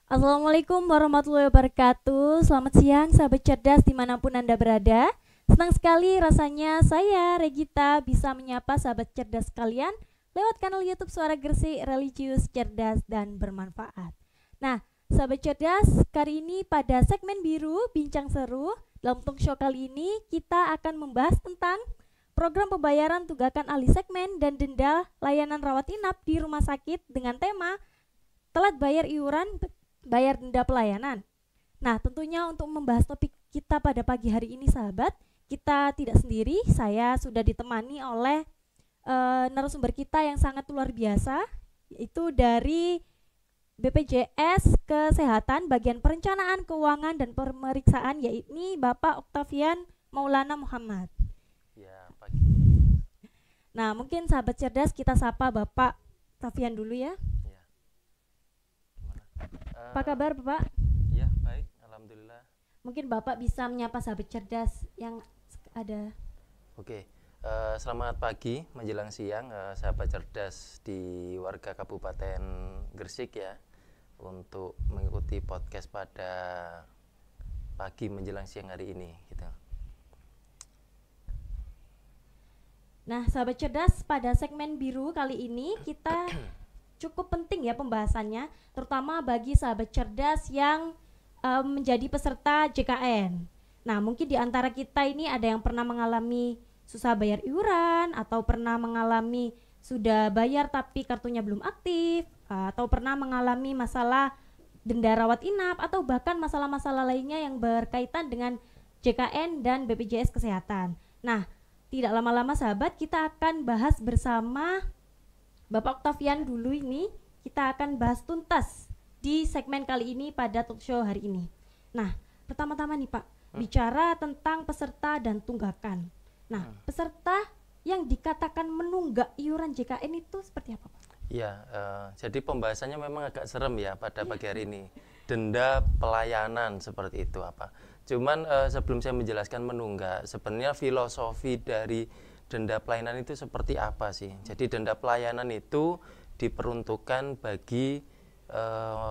Assalamualaikum warahmatullahi wabarakatuh. Selamat siang sahabat cerdas dimanapun Anda berada. Senang sekali rasanya saya Regita bisa menyapa sahabat cerdas sekalian lewat kanal YouTube Suara Gresik Religius Cerdas dan Bermanfaat. Nah, sahabat cerdas, kali ini pada segmen biru Bincang Seru, dalam talk show kali ini kita akan membahas tentang program pembayaran tunggakan ahli segmen dan denda layanan rawat inap di rumah sakit dengan tema telat bayar iuran, bayar denda pelayanan. Nah, tentunya untuk membahas topik kita pada pagi hari ini sahabat, kita tidak sendiri, saya sudah ditemani oleh narasumber kita yang sangat luar biasa, yaitu dari BPJS Kesehatan bagian perencanaan keuangan dan pemeriksaan, yaitu Bapak Oktavian Maulana Muhammad. Ya, pagi. Nah, mungkin sahabat cerdas kita sapa Bapak Oktavian dulu ya. Ya. Gimana? Apa kabar Bapak? Ya, baik, alhamdulillah. Mungkin Bapak bisa menyapa sahabat cerdas yang ada. Oke. Selamat pagi menjelang siang, sahabat cerdas di warga Kabupaten Gresik ya, untuk mengikuti podcast pada pagi menjelang siang hari ini gitu. Nah, sahabat cerdas, pada segmen biru kali ini kita cukup penting ya pembahasannya, terutama bagi sahabat cerdas yang menjadi peserta JKN. Nah, mungkin di antara kita ini ada yang pernah mengalami susah bayar iuran, atau pernah mengalami sudah bayar tapi kartunya belum aktif, atau pernah mengalami masalah denda rawat inap, atau bahkan masalah-masalah lainnya yang berkaitan dengan JKN dan BPJS Kesehatan. Nah, tidak lama-lama sahabat, kita akan bahas bersama Bapak Oktavian dulu ini. Kita akan bahas tuntas di segmen kali ini pada talk show hari ini. Nah, pertama-tama nih Pak, bicara tentang peserta dan tunggakan. Nah, peserta yang dikatakan menunggak iuran JKN itu seperti apa Pak? Ya, jadi pembahasannya memang agak serem ya pada pagi hari ini. Denda pelayanan seperti itu apa? Cuman sebelum saya menjelaskan menunggak, sebenarnya filosofi dari denda pelayanan itu seperti apa sih? Jadi denda pelayanan itu diperuntukkan bagi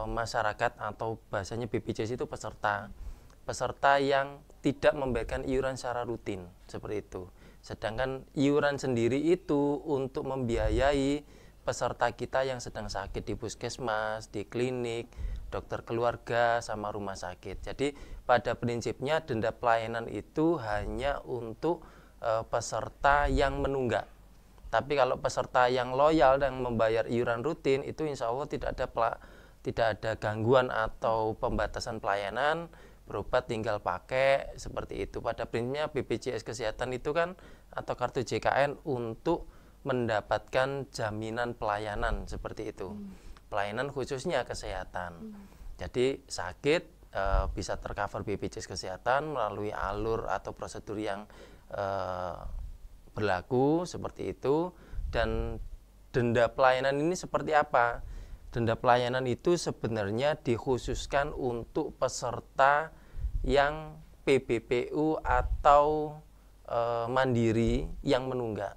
masyarakat, atau bahasanya BPJS itu peserta yang tidak membayarkan iuran secara rutin seperti itu. Sedangkan iuran sendiri itu untuk membiayai peserta kita yang sedang sakit di puskesmas, di klinik, dokter keluarga, sama rumah sakit. Jadi pada prinsipnya denda pelayanan itu hanya untuk peserta yang menunggak. Tapi kalau peserta yang loyal dan membayar iuran rutin, itu insya Allah tidak ada gangguan atau pembatasan pelayanan, berobat tinggal pakai seperti itu. Pada prinsipnya BPJS Kesehatan itu kan, atau kartu JKN untuk mendapatkan jaminan pelayanan seperti itu. Pelayanan khususnya kesehatan. Jadi sakit bisa tercover BPJS Kesehatan melalui alur atau prosedur yang berlaku seperti itu. Dan denda pelayanan ini seperti apa? Denda pelayanan itu sebenarnya dikhususkan untuk peserta yang PBPU atau mandiri yang menunggak.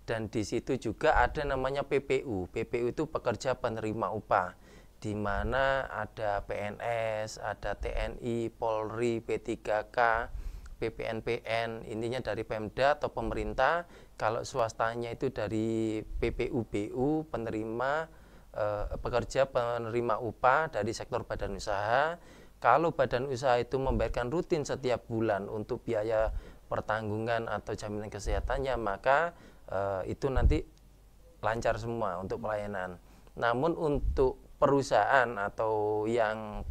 Dan di situ juga ada namanya PPU. PPU itu pekerja penerima upah, di mana ada PNS, ada TNI, Polri, P3K, PPNPN, intinya dari Pemda atau pemerintah. Kalau swastanya itu dari PPUBU, penerima pekerja penerima upah dari sektor badan usaha. Kalau badan usaha itu membayarkan rutin setiap bulan untuk biaya pertanggungan atau jaminan kesehatannya, maka itu nanti lancar semua untuk pelayanan. Namun untuk perusahaan atau yang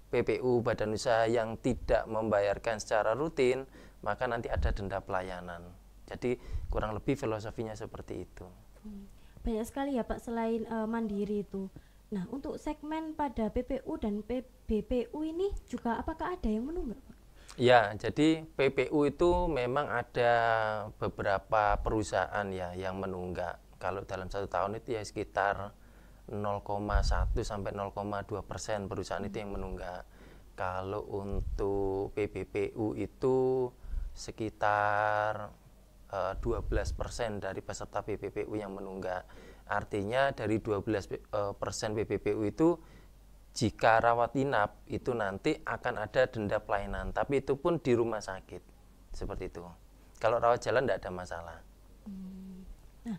PPU badan usaha yang tidak membayarkan secara rutin, maka nanti ada denda pelayanan. Jadi kurang lebih filosofinya seperti itu. Banyak sekali ya Pak selain mandiri itu. Nah, untuk segmen pada PPU dan BPU ini juga apakah ada yang menunggak Pak? Ya, jadi PPU itu memang ada beberapa perusahaan ya yang menunggak. Kalau dalam satu tahun itu ya sekitar 0,1 sampai 0,2% perusahaan itu yang menunggak. Kalau untuk PBPU itu sekitar 12% dari peserta PBPU yang menunggak. Artinya dari 12% PBPU itu jika rawat inap itu nanti akan ada denda pelayanan, tapi itu pun di rumah sakit seperti itu. Kalau rawat jalan tidak ada masalah. Nah,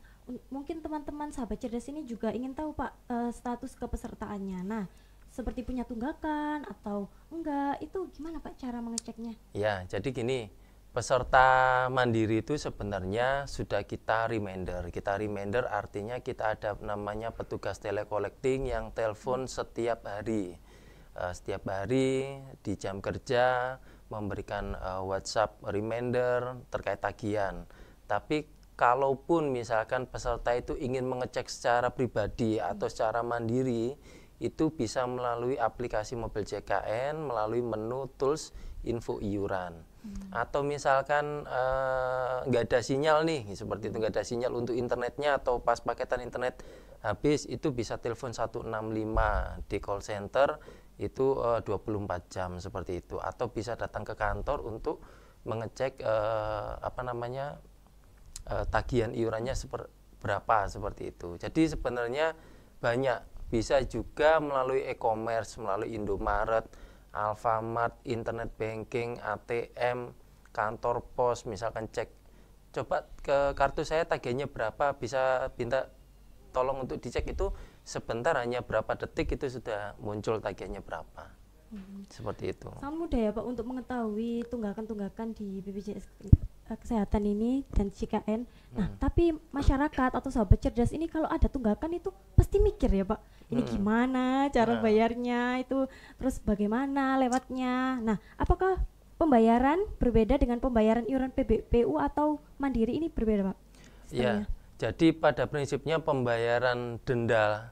mungkin teman-teman sahabat cerdas ini juga ingin tahu Pak, status kepesertaannya. Nah, seperti punya tunggakan atau enggak, itu gimana Pak cara mengeceknya? Ya, jadi gini, peserta mandiri itu sebenarnya sudah kita reminder. Kita reminder artinya kita ada namanya petugas telecollecting yang telepon setiap hari. Setiap hari di jam kerja memberikan WhatsApp reminder terkait tagihan. Tapi kalaupun misalkan peserta itu ingin mengecek secara pribadi atau secara mandiri, itu bisa melalui aplikasi mobil JKN, melalui menu tools info iuran. Atau misalkan nggak ada sinyal nih, seperti itu, nggak ada sinyal untuk internetnya atau pas paketan internet habis, itu bisa telepon 165 di call center, itu 24 jam seperti itu. Atau bisa datang ke kantor untuk mengecek tagihan iurannya berapa seperti itu. Jadi sebenarnya banyak, bisa juga melalui e-commerce, melalui Indomaret, Alfamart, internet banking, ATM, kantor pos, misalkan cek, coba ke kartu saya tagihannya berapa, bisa minta tolong untuk dicek, itu sebentar hanya berapa detik itu sudah muncul tagihannya berapa. Seperti itu. Sangat mudah ya Pak untuk mengetahui tunggakan-tunggakan di BPJS Kesehatan ini dan JKN. Nah, tapi masyarakat atau sahabat cerdas ini kalau ada tunggakan itu pasti mikir ya Pak, ini gimana cara bayarnya itu, terus bagaimana lewatnya. Nah, apakah pembayaran berbeda dengan pembayaran iuran PBPU atau mandiri ini berbeda Pak? Ya, jadi pada prinsipnya pembayaran denda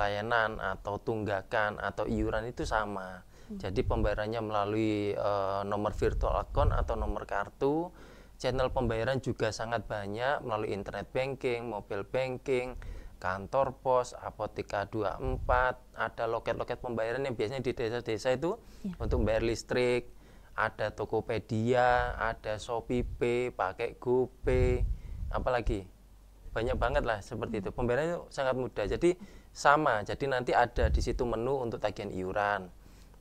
layanan atau tunggakan atau iuran itu sama. Jadi pembayarannya melalui nomor virtual account atau nomor kartu. Channel pembayaran juga sangat banyak, melalui internet banking, mobile banking, kantor pos, Apotheka 24, ada loket-loket pembayaran yang biasanya di desa-desa itu untuk bayar listrik, ada Tokopedia, ada ShopeePay, pakai GoPay, apalagi banyak banget lah seperti itu. Pembayarannya sangat mudah. Jadi sama, jadi nanti ada di situ menu untuk tagihan iuran,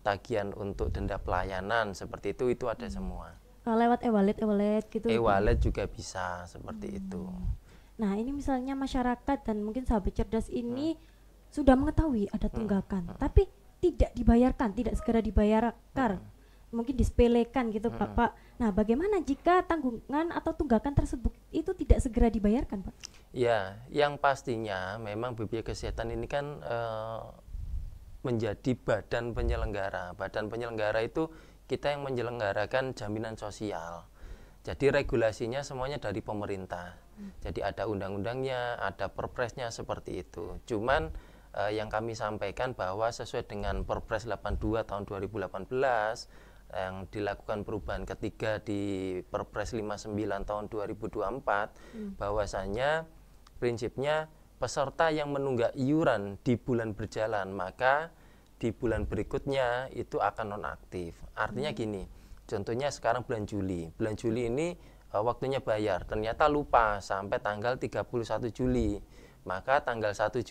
tagihan untuk denda pelayanan, seperti itu ada semua. Lewat e-wallet gitu. E-wallet juga bisa seperti itu. Nah, ini misalnya masyarakat dan mungkin sahabat cerdas ini sudah mengetahui ada tunggakan, tapi tidak dibayarkan, tidak segera dibayarkan. Mungkin disepelekan gitu Pak. Nah, bagaimana jika tanggungan atau tunggakan tersebut itu tidak segera dibayarkan Pak? Ya, yang pastinya memang BPJS Kesehatan ini kan menjadi badan penyelenggara. Badan penyelenggara itu kita yang menyelenggarakan jaminan sosial. Jadi regulasinya semuanya dari pemerintah. Jadi ada undang-undangnya, ada perpresnya seperti itu. Cuman yang kami sampaikan bahwa sesuai dengan Perpres 82 tahun 2018 yang dilakukan perubahan ketiga di Perpres 59 tahun 2024, bahwasanya prinsipnya peserta yang menunggak iuran di bulan berjalan, maka di bulan berikutnya itu akan nonaktif. Artinya gini, contohnya sekarang bulan Juli ini waktunya bayar, ternyata lupa sampai tanggal 31 Juli, maka tanggal 1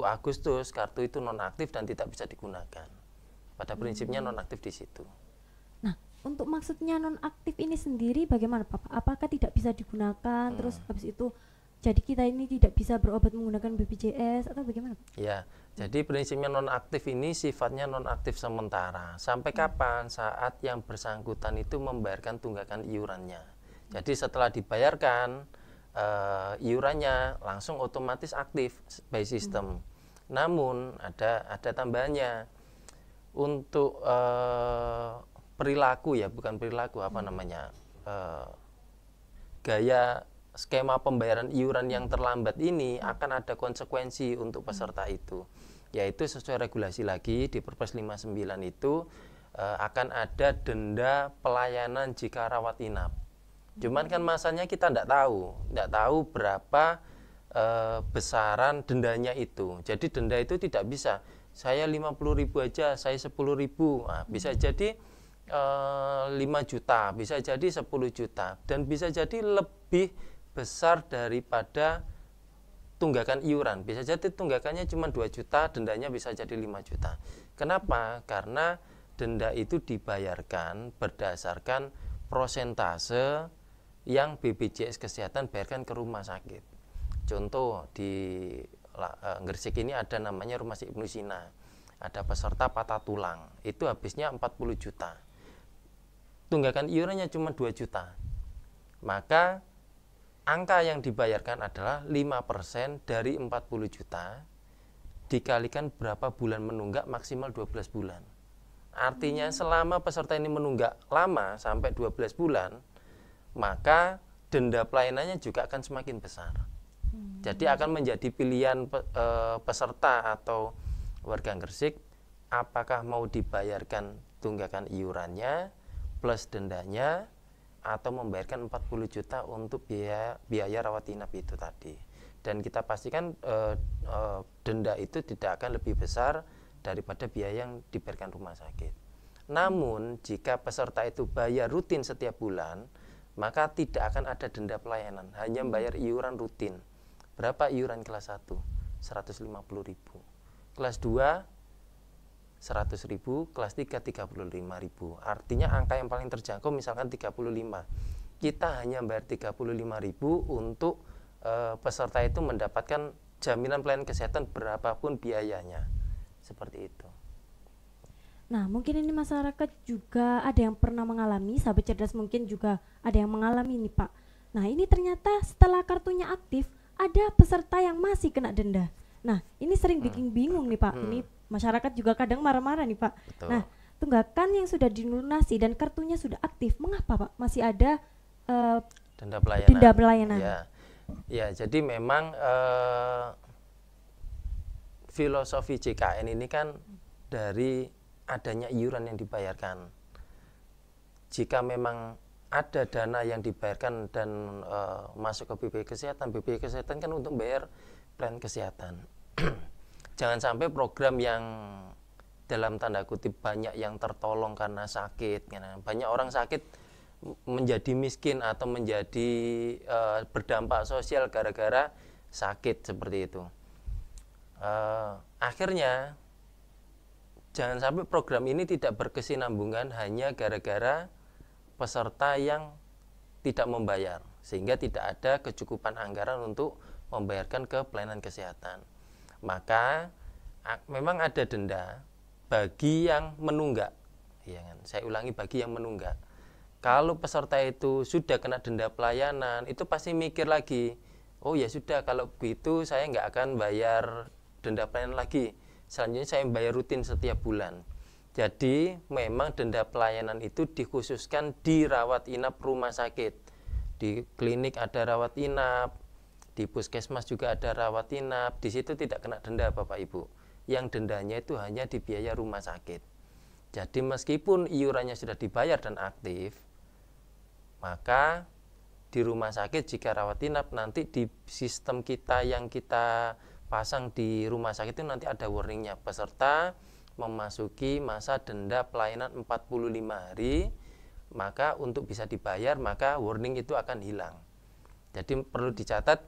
Agustus kartu itu nonaktif dan tidak bisa digunakan. Pada prinsipnya nonaktif di situ. Nah, untuk maksudnya nonaktif ini sendiri bagaimana Pak? Apakah tidak bisa digunakan, terus habis itu jadi kita ini tidak bisa berobat menggunakan BPJS atau bagaimana Pak? Ya, jadi prinsipnya nonaktif ini sifatnya nonaktif sementara. Sampai kapan? Saat yang bersangkutan itu membayarkan tunggakan iurannya. Jadi setelah dibayarkan iurannya langsung otomatis aktif by system. Namun ada tambahannya untuk perilaku, ya bukan perilaku, gaya skema pembayaran iuran yang terlambat ini akan ada konsekuensi untuk peserta itu, yaitu sesuai regulasi lagi di Perpres 59 itu akan ada denda pelayanan jika rawat inap. Cuman kan masanya kita tidak tahu berapa besaran dendanya itu. Jadi denda itu tidak bisa saya 50.000 aja, saya 10.000. Nah, bisa jadi 5 juta, bisa jadi 10 juta, dan bisa jadi lebih besar daripada tunggakan iuran. Bisa jadi tunggakannya cuma 2 juta, dendanya bisa jadi 5 juta. Kenapa? Karena denda itu dibayarkan berdasarkan prosentase yang BPJS Kesehatan bayarkan ke rumah sakit. Contoh di Gresik ini ada namanya Rumah Sakit Ibnu Sina. Ada peserta patah tulang, itu habisnya 40 juta. Tunggakan iurannya cuma 2 juta. Maka angka yang dibayarkan adalah 5% dari 40 juta dikalikan berapa bulan menunggak, maksimal 12 bulan. Artinya selama peserta ini menunggak lama sampai 12 bulan, maka denda pelayanannya juga akan semakin besar. Jadi akan menjadi pilihan peserta atau warga Gresik, apakah mau dibayarkan tunggakan iurannya plus dendanya, atau membayarkan 40 juta untuk biaya rawat inap itu tadi. Dan kita pastikan denda itu tidak akan lebih besar daripada biaya yang dibayarkan rumah sakit. Namun jika peserta itu bayar rutin setiap bulan, maka tidak akan ada denda pelayanan, hanya bayar iuran rutin. Berapa iuran kelas 1? 150.000. Kelas 2 100.000, kelas 3 35.000. Artinya angka yang paling terjangkau misalkan 35. Kita hanya bayar 35.000 untuk peserta itu mendapatkan jaminan pelayanan kesehatan berapapun biayanya. Seperti itu. Nah, mungkin ini masyarakat juga ada yang pernah mengalami, sahabat cerdas mungkin juga ada yang mengalami nih Pak. Nah, ini ternyata setelah kartunya aktif, ada peserta yang masih kena denda. Nah, ini sering bikin bingung nih Pak. Ini masyarakat juga kadang marah-marah nih Pak. Betul. Nah, tunggakan yang sudah dilunasi dan kartunya sudah aktif, mengapa Pak masih ada denda pelayanan? Denda pelayanan. Ya, jadi memang filosofi JKN ini kan dari adanya iuran yang dibayarkan. Jika memang ada dana yang dibayarkan dan masuk ke BPJS Kesehatan kan untuk bayar plan kesehatan. Jangan sampai program yang dalam tanda kutip banyak yang tertolong karena sakit, banyak orang sakit menjadi miskin atau menjadi berdampak sosial gara-gara sakit seperti itu. Akhirnya jangan sampai program ini tidak berkesinambungan hanya gara-gara peserta yang tidak membayar, sehingga tidak ada kecukupan anggaran untuk membayarkan ke pelayanan kesehatan. Maka memang ada denda bagi yang menunggak, ya kan? Saya ulangi, bagi yang menunggak. Kalau peserta itu sudah kena denda pelayanan, itu pasti mikir lagi, oh ya sudah, kalau begitu saya nggak akan bayar denda pelayanan lagi. Selanjutnya saya bayar rutin setiap bulan. Jadi memang denda pelayanan itu dikhususkan di rawat inap rumah sakit. Di klinik ada rawat inap, di puskesmas juga ada rawat inap. Di situ tidak kena denda Bapak Ibu. Yang dendanya itu hanya di biaya rumah sakit. Jadi meskipun iurannya sudah dibayar dan aktif, maka di rumah sakit jika rawat inap nanti di sistem kita yang kita pasang di rumah sakit itu nanti ada warningnya, peserta memasuki masa denda pelayanan 45 hari, maka untuk bisa dibayar maka warning itu akan hilang. Jadi perlu dicatat,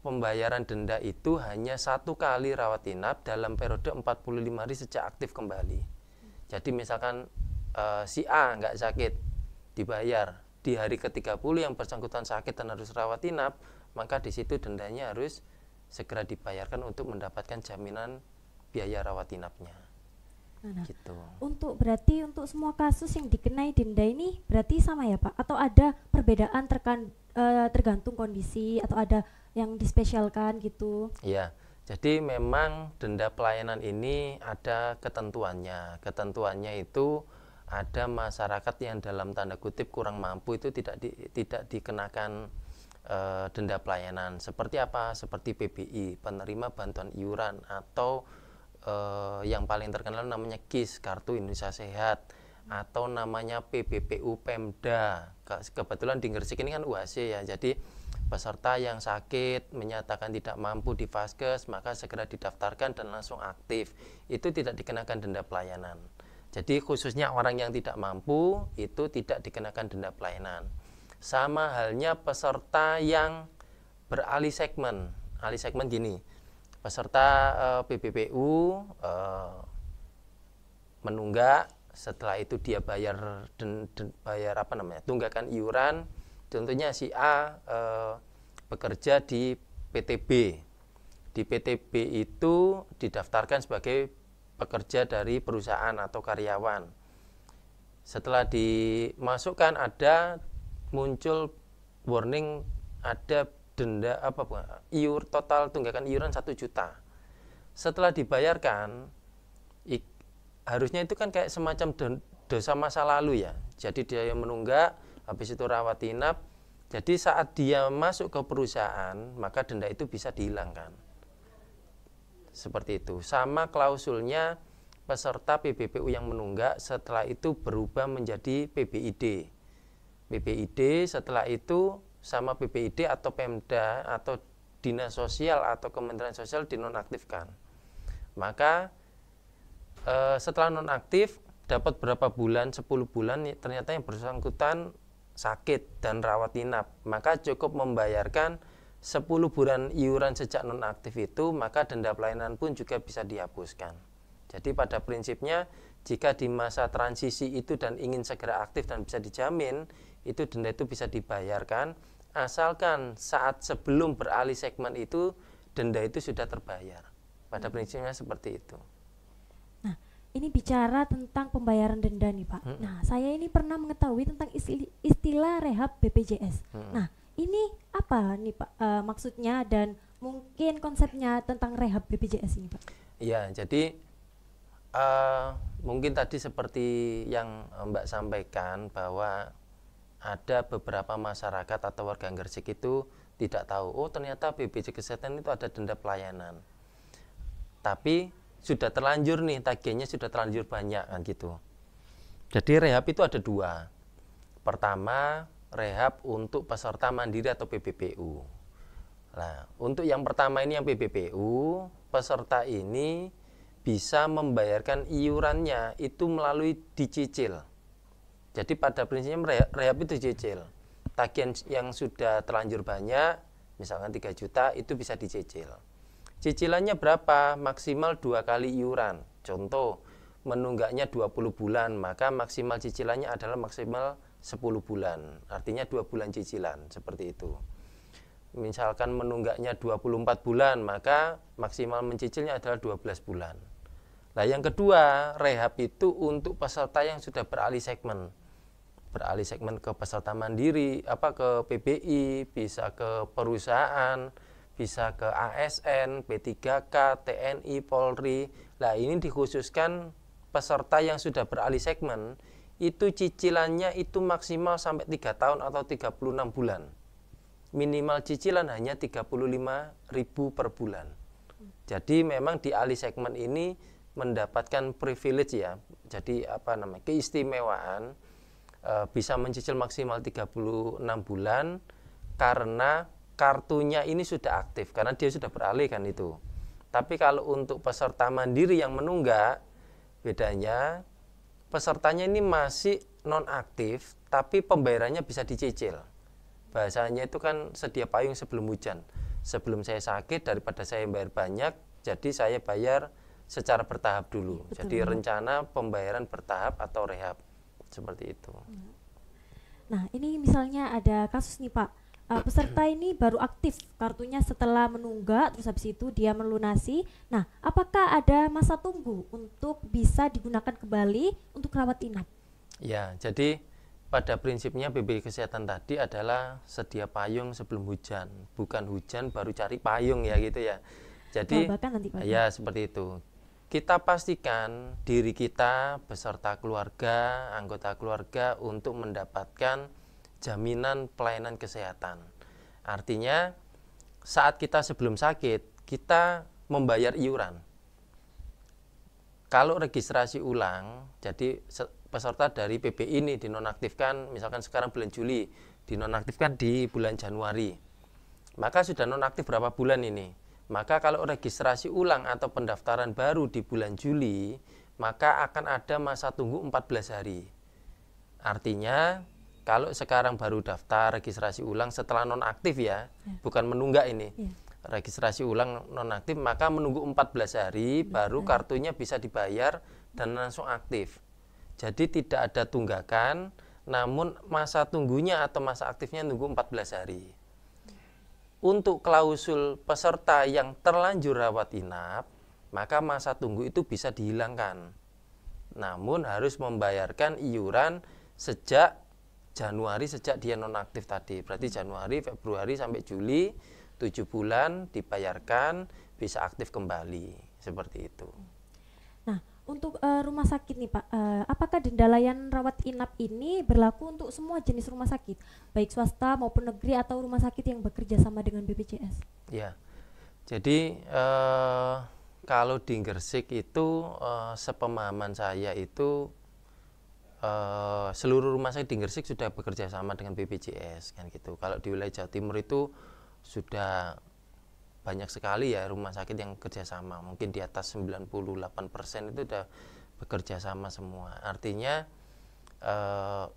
pembayaran denda itu hanya 1 kali rawat inap dalam periode 45 hari sejak aktif kembali. Jadi misalkan si A nggak sakit, dibayar di hari ke-30 yang bersangkutan sakit dan harus rawat inap, maka di situ dendanya harus segera dibayarkan untuk mendapatkan jaminan biaya rawat inapnya. Nah, gitu. Berarti untuk semua kasus yang dikenai denda ini berarti sama ya Pak? Atau ada perbedaan tergantung kondisi atau ada yang dispesialkan gitu? Iya, jadi memang denda pelayanan ini ada ketentuannya. Ketentuannya itu ada masyarakat yang dalam tanda kutip kurang mampu itu tidak dikenakan denda pelayanan. Seperti apa? Seperti PBI, penerima bantuan iuran, atau yang paling terkenal namanya KIS, Kartu Indonesia Sehat, atau namanya PBPU Pemda. Kebetulan di Gresik ini kan UHC ya, jadi peserta yang sakit menyatakan tidak mampu di Vaskes maka segera didaftarkan dan langsung aktif, itu tidak dikenakan denda pelayanan. Jadi khususnya orang yang tidak mampu itu tidak dikenakan denda pelayanan. Sama halnya peserta yang beralih segmen alih segmen gini, peserta PBPU menunggak, setelah itu dia bayar tunggakan iuran. Contohnya si A bekerja di PTB. Di PTB itu didaftarkan sebagai pekerja dari perusahaan atau karyawan. Setelah dimasukkan muncul warning, ada denda total tunggakan iuran 1 juta. Setelah dibayarkan, harusnya itu kan kayak semacam dosa masa lalu ya. Jadi dia yang menunggak, habis itu rawat inap. Jadi saat dia masuk ke perusahaan, maka denda itu bisa dihilangkan. Seperti itu. Sama klausulnya peserta PBPU yang menunggak, setelah itu berubah menjadi PBID. PBID setelah itu sama PBID atau Pemda atau Dinas Sosial atau Kementerian Sosial dinonaktifkan. Maka setelah nonaktif dapat berapa bulan, 10 bulan, ternyata yang bersangkutan sakit dan rawat inap, maka cukup membayarkan 10 bulan iuran sejak nonaktif itu, maka denda pelayanan pun juga bisa dihapuskan. Jadi pada prinsipnya jika di masa transisi itu dan ingin segera aktif dan bisa dijamin, itu denda itu bisa dibayarkan, asalkan saat sebelum beralih segmen itu denda itu sudah terbayar. Pada prinsipnya seperti itu. Nah, ini bicara tentang pembayaran denda nih Pak. Nah, saya ini pernah mengetahui tentang istilah rehab BPJS. Nah, ini apa nih Pak maksudnya dan mungkin konsepnya tentang rehab BPJS ini Pak? Ya, jadi mungkin tadi seperti yang Mbak sampaikan bahwa ada beberapa masyarakat atau warga Gresik itu tidak tahu, oh ternyata BPJS Kesehatan itu ada denda pelayanan. Tapi sudah terlanjur nih, tagihannya sudah terlanjur banyak kan gitu. Jadi rehab itu ada 2. Pertama, rehab untuk peserta mandiri atau PBPU. Nah, untuk yang pertama ini yang PBPU, peserta ini bisa membayarkan iurannya itu melalui dicicil. Jadi pada prinsipnya rehab itu dicicil. Tagihan yang sudah terlanjur banyak, misalkan 3 juta, itu bisa dicicil. Cicilannya berapa? Maksimal 2 kali iuran. Contoh, menunggaknya 20 bulan, maka maksimal cicilannya adalah maksimal 10 bulan. Artinya 2 bulan cicilan, seperti itu. Misalkan menunggaknya 24 bulan, maka maksimal mencicilnya adalah 12 bulan. Nah, yang kedua, rehab itu untuk peserta yang sudah beralih segmen. Beralih segmen ke peserta mandiri, ke PBI, bisa ke perusahaan, bisa ke ASN, P3K, TNI, Polri. Nah, ini dikhususkan peserta yang sudah beralih segmen, itu cicilannya itu maksimal sampai 3 tahun atau 36 bulan. Minimal cicilan hanya 35.000 per bulan. Jadi memang di alih segmen ini mendapatkan privilege ya. Jadi keistimewaan, bisa mencicil maksimal 36 bulan karena kartunya ini sudah aktif, karena dia sudah beralih kan itu. Tapi kalau untuk peserta mandiri yang menunggak, bedanya pesertanya ini masih nonaktif, tapi pembayarannya bisa dicicil. Bahasanya itu kan sedia payung sebelum hujan. Sebelum saya sakit, daripada saya bayar banyak, jadi saya bayar secara bertahap dulu. Betul, jadi rencana pembayaran bertahap atau rehab, seperti itu. Nah, ini misalnya ada kasus nih Pak, peserta ini baru aktif kartunya setelah menunggak, terus habis itu dia melunasi. Nah, apakah ada masa tunggu untuk bisa digunakan kembali untuk rawat inap? Ya, jadi pada prinsipnya BPJS Kesehatan tadi adalah sedia payung sebelum hujan, bukan hujan baru cari payung ya gitu ya. Jadi ya seperti itu. Kita pastikan diri kita beserta keluarga, anggota keluarga untuk mendapatkan jaminan pelayanan kesehatan. Artinya saat kita sebelum sakit, kita membayar iuran. Kalau registrasi ulang, jadi peserta dari PBI ini dinonaktifkan, misalkan sekarang bulan Juli, dinonaktifkan di bulan Januari. Maka sudah nonaktif berapa bulan ini? Maka kalau registrasi ulang atau pendaftaran baru di bulan Juli, maka akan ada masa tunggu 14 hari. Artinya kalau sekarang baru daftar registrasi ulang setelah nonaktif ya, bukan menunggak ini. registrasi ulang nonaktif, maka menunggu 14 hari baru kartunya bisa dibayar dan langsung aktif. Jadi tidak ada tunggakan, namun masa tunggunya atau masa aktifnya nunggu 14 hari. Untuk klausul peserta yang terlanjur rawat inap, maka masa tunggu itu bisa dihilangkan. Namun harus membayarkan iuran sejak Januari, sejak dia nonaktif tadi. Berarti Januari, Februari sampai Juli, 7 bulan dibayarkan, bisa aktif kembali, seperti itu. Nah, untuk rumah sakit nih Pak, apakah denda layanan rawat inap ini berlaku untuk semua jenis rumah sakit, baik swasta maupun negeri atau rumah sakit yang bekerja sama dengan BPJS? Ya, jadi kalau di Gresik itu sepemahaman saya itu seluruh rumah sakit di Gresik sudah bekerja sama dengan BPJS kan gitu. Kalau di wilayah Jawa Timur itu sudah banyak sekali ya rumah sakit yang kerjasama, mungkin di atas 98% itu sudah bekerja sama semua. Artinya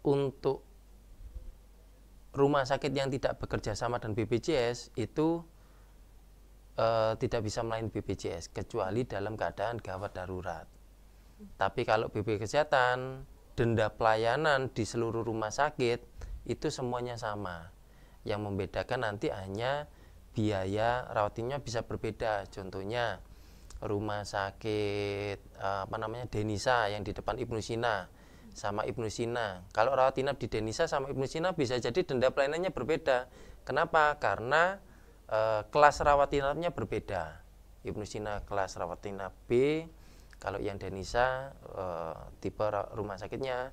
untuk rumah sakit yang tidak bekerja sama dengan BPJS itu tidak bisa melayani BPJS kecuali dalam keadaan gawat darurat. Tapi kalau BPJS Kesehatan, denda pelayanan di seluruh rumah sakit itu semuanya sama. Yang membedakan nanti hanya biaya rawat inapnya bisa berbeda. Contohnya rumah sakit Denisa yang di depan Ibnu Sina sama Ibnu Sina. Kalau rawat inap di Denisa sama Ibnu Sina bisa jadi denda pelayanannya berbeda. Kenapa? Karena kelas rawat inapnya berbeda. Ibnu Sina kelas rawat inap B, kalau yang Denisa tipe rumah sakitnya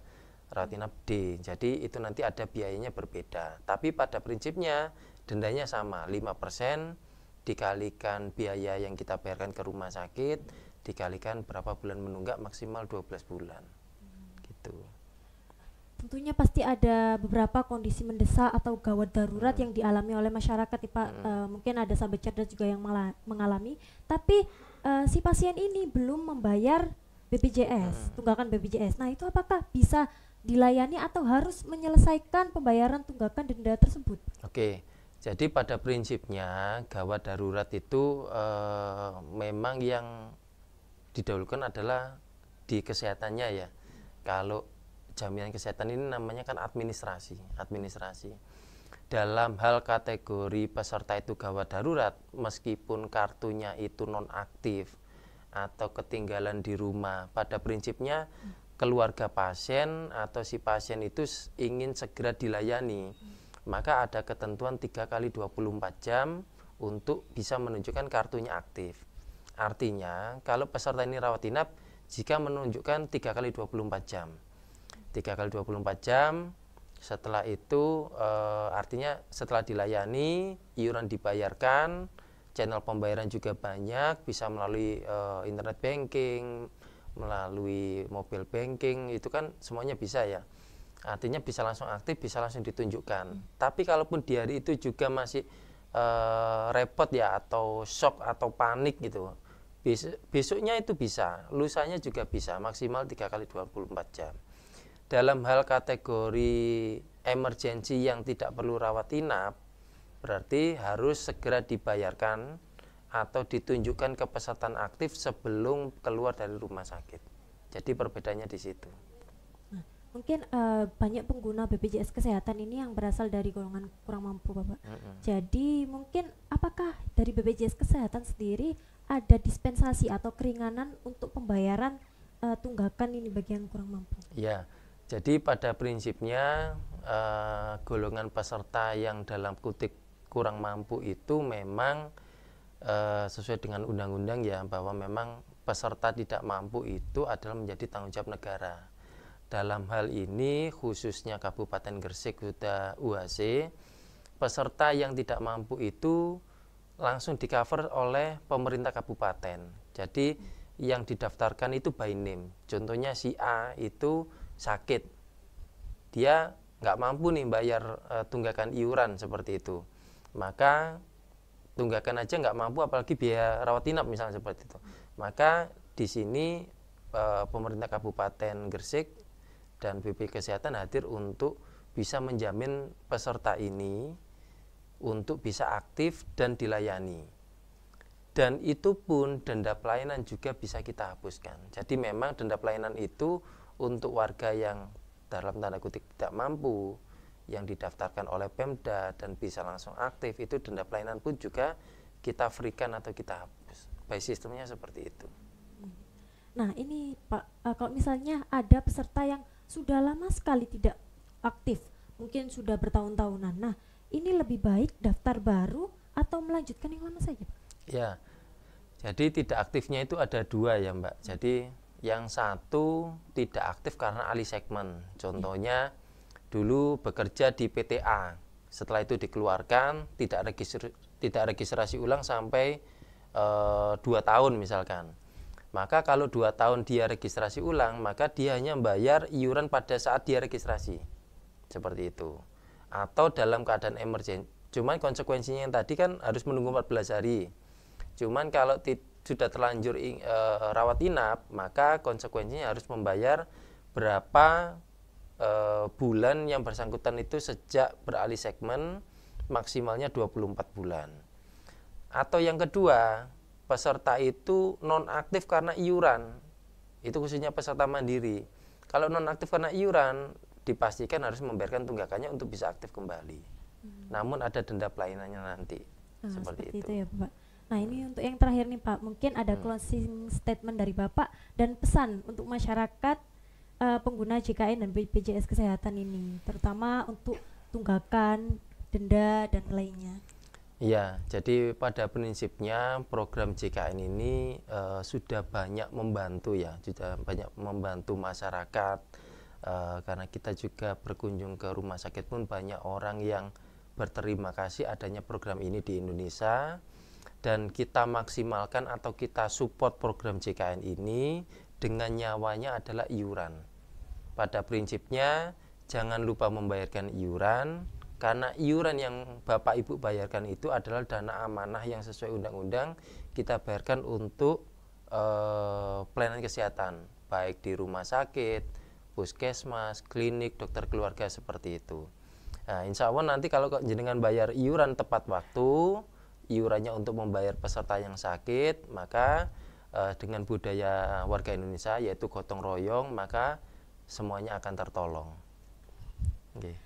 rawat inap D. Jadi itu nanti ada biayanya berbeda. Tapi pada prinsipnya dendanya sama, 5% dikalikan biaya yang kita bayarkan ke rumah sakit, dikalikan berapa bulan menunggak, maksimal 12 bulan. Gitu. Tentunya pasti ada beberapa kondisi mendesak atau gawat darurat yang dialami oleh masyarakat nih Pak. Mungkin ada sahabat cerdas juga yang mengalami, tapi si pasien ini belum membayar BPJS, tunggakan BPJS. Nah, itu apakah bisa dilayani atau harus menyelesaikan pembayaran tunggakan denda tersebut? Oke, jadi pada prinsipnya gawat darurat itu memang yang didahulukan adalah di kesehatannya ya. Kalau jaminan kesehatan ini namanya kan administrasi. Dalam hal kategori peserta itu gawat darurat, meskipun kartunya itu nonaktif atau ketinggalan di rumah, pada prinsipnya keluarga pasien atau si pasien itu ingin segera dilayani, maka ada ketentuan 3 kali 24 jam untuk bisa menunjukkan kartunya aktif. Artinya kalau peserta ini rawat inap, jika menunjukkan 3 kali 24 jam 3 kali 24 jam, setelah itu artinya setelah dilayani, iuran dibayarkan, channel pembayaran juga banyak, bisa melalui internet banking, melalui mobile banking, itu kan semuanya bisa ya. Artinya bisa langsung aktif, bisa langsung ditunjukkan. Tapi kalaupun di hari itu juga masih repot ya, atau shock atau panik gitu, besoknya itu bisa, lusanya juga bisa, maksimal 3 kali 24 jam. Dalam hal kategori emergensi yang tidak perlu rawat inap, berarti harus segera dibayarkan atau ditunjukkan kepesertaan aktif sebelum keluar dari rumah sakit. Jadi perbedaannya di situ. Nah, mungkin banyak pengguna BPJS Kesehatan ini yang berasal dari golongan kurang mampu, Bapak. Jadi mungkin apakah dari BPJS Kesehatan sendiri ada dispensasi atau keringanan untuk pembayaran tunggakan ini bagi yang kurang mampu? Ya. Jadi pada prinsipnya golongan peserta yang dalam kutip kurang mampu itu memang sesuai dengan undang-undang ya, bahwa memang peserta tidak mampu itu adalah menjadi tanggung jawab negara. Dalam hal ini khususnya Kabupaten Gresik sudah UHC, peserta yang tidak mampu itu langsung di-cover oleh pemerintah kabupaten. Jadi yang didaftarkan itu by name. Contohnya si A itu sakit, dia nggak mampu nih bayar tunggakan iuran seperti itu, maka tunggakan aja nggak mampu, apalagi biaya rawat inap misalnya seperti itu. Maka di sini pemerintah Kabupaten Gresik dan BP Kesehatan hadir untuk bisa menjamin peserta ini untuk bisa aktif dan dilayani. Dan itu pun denda pelayanan juga bisa kita hapuskan. Jadi memang denda pelayanan itu untuk warga yang dalam tanda kutip tidak mampu, yang didaftarkan oleh Pemda dan bisa langsung aktif, itu denda pelayanan pun juga kita freekan atau kita hapus. By sistemnya seperti itu. Nah ini Pak, kalau misalnya ada peserta yang sudah lama sekali tidak aktif, mungkin sudah bertahun-tahunan, nah ini lebih baik daftar baru atau melanjutkan yang lama saja Pak? Ya, jadi tidak aktifnya itu ada dua ya Mbak. Jadi yang satu tidak aktif karena alih segmen. Contohnya dulu bekerja di PTA, setelah itu dikeluarkan, tidak registrasi ulang sampai 2 tahun misalkan. Maka kalau 2 tahun dia registrasi ulang, maka dia hanya membayar iuran pada saat dia registrasi. Seperti itu. Atau dalam keadaan emergensi. Cuman konsekuensinya yang tadi kan harus menunggu 14 hari. Cuman kalau sudah terlanjur rawat inap, maka konsekuensinya harus membayar berapa bulan yang bersangkutan itu sejak beralih segmen, maksimalnya 24 bulan. Atau yang kedua, peserta itu nonaktif karena iuran. Itu khususnya peserta mandiri. Kalau nonaktif karena iuran, dipastikan harus membayarkan tunggakannya untuk bisa aktif kembali. Namun ada denda pelayanannya nanti. Seperti itu ya Pak. Nah ini untuk yang terakhir nih Pak, mungkin ada closing statement dari Bapak dan pesan untuk masyarakat pengguna JKN dan BPJS Kesehatan ini, terutama untuk tunggakan, denda, dan lainnya. Ya, jadi pada prinsipnya program JKN ini sudah banyak membantu ya, sudah banyak membantu masyarakat, karena kita juga berkunjung ke rumah sakit pun banyak orang yang berterima kasih adanya program ini di Indonesia. Dan kita maksimalkan atau kita support program JKN ini dengan nyawanya adalah iuran. Pada prinsipnya jangan lupa membayarkan iuran, karena iuran yang Bapak Ibu bayarkan itu adalah dana amanah yang sesuai undang-undang kita bayarkan untuk pelayanan kesehatan, baik di rumah sakit, puskesmas, klinik, dokter keluarga seperti itu. Nah, insya Allah nanti kalau jenengan bayar iuran tepat waktu, iurannya untuk membayar peserta yang sakit, maka dengan budaya warga Indonesia yaitu gotong royong, maka semuanya akan tertolong. Okay.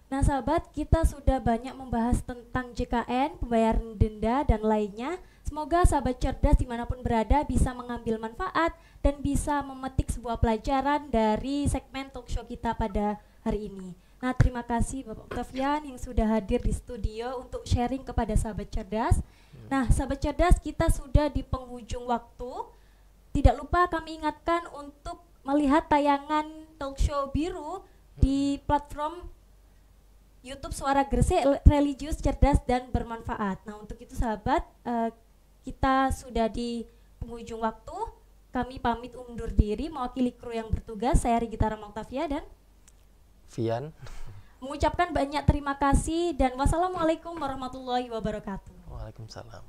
Nah sahabat, kita sudah banyak membahas tentang JKN, pembayaran denda dan lainnya. Semoga sahabat cerdas dimanapun berada bisa mengambil manfaat dan bisa memetik sebuah pelajaran dari segmen talkshow kita pada hari ini. Nah terima kasih Bapak Octavian yang sudah hadir di studio untuk sharing kepada sahabat cerdas. Nah sahabat cerdas, kita sudah di penghujung waktu. Tidak lupa kami ingatkan untuk melihat tayangan talkshow biru di platform YouTube Suara Gresik, religius, cerdas, dan bermanfaat. Nah untuk itu sahabat, kita sudah di penghujung waktu. Kami pamit undur diri mewakili kru yang bertugas. Saya Regita Rama Octavia dan Vian mengucapkan banyak terima kasih dan wassalamualaikum warahmatullahi wabarakatuh. Waalaikumsalam.